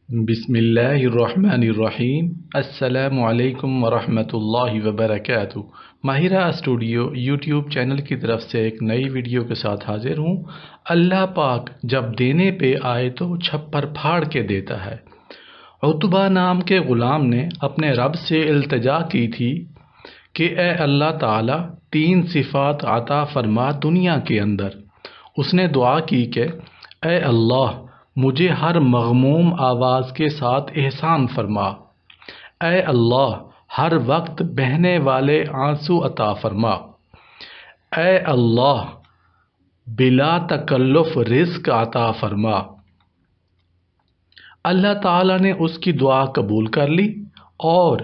بسم اللہ الرحمن الرحیم۔ السلام علیکم ورحمۃ اللہ وبرکاتہ۔ ماہرہ اسٹوڈیو یوٹیوب چینل کی طرف سے ایک نئی ویڈیو کے ساتھ حاضر ہوں۔ اللہ پاک جب دینے پہ آئے تو چھپر پھاڑ کے دیتا ہے۔ عتبہ نام کے غلام نے اپنے رب سے التجا کی تھی کہ اے اللہ تعالیٰ 3 صفات عطا فرما دنیا کے اندر۔ اس نے دعا کی کہ اے اللہ مجھے ہر مغموم آواز کے ساتھ احسان فرما۔ اے اللہ ہر وقت بہنے والے آنسو عطا فرما۔ اے اللہ بلا تکلف رزق عطا فرما۔ اللہ تعالیٰ نے اس کی دعا قبول کر لی، اور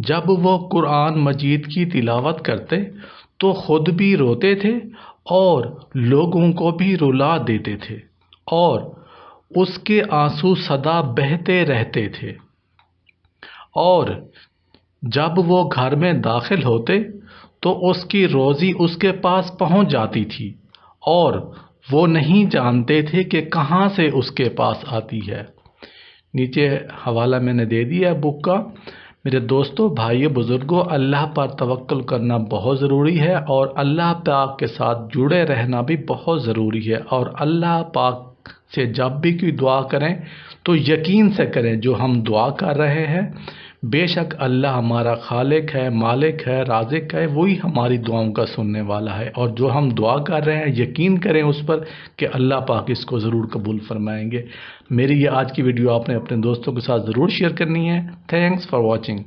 جب وہ قرآن مجید کی تلاوت کرتے تو خود بھی روتے تھے اور لوگوں کو بھی رلا دیتے تھے، اور اس کے آنسو سدا بہتے رہتے تھے۔ اور جب وہ گھر میں داخل ہوتے تو اس کی روزی اس کے پاس پہنچ جاتی تھی، اور وہ نہیں جانتے تھے کہ کہاں سے اس کے پاس آتی ہے۔ نیچے حوالہ میں نے دے دیا بک کا۔ میرے دوستو، بھائیو، بزرگوں، اللہ پر توکل کرنا بہت ضروری ہے، اور اللہ پاک کے ساتھ جڑے رہنا بھی بہت ضروری ہے۔ اور اللہ پاک سے جب بھی کوئی دعا کریں تو یقین سے کریں جو ہم دعا کر رہے ہیں بے شک اللہ ہمارا خالق ہے، مالک ہے، رازق ہے، وہی ہماری دعاؤں کا سننے والا ہے، اور جو ہم دعا کر رہے ہیں یقین کریں اس پر کہ اللہ پاک اس کو ضرور قبول فرمائیں گے۔ میری یہ آج کی ویڈیو آپ نے اپنے دوستوں کے ساتھ ضرور شیئر کرنی ہے۔ Thanks for watching.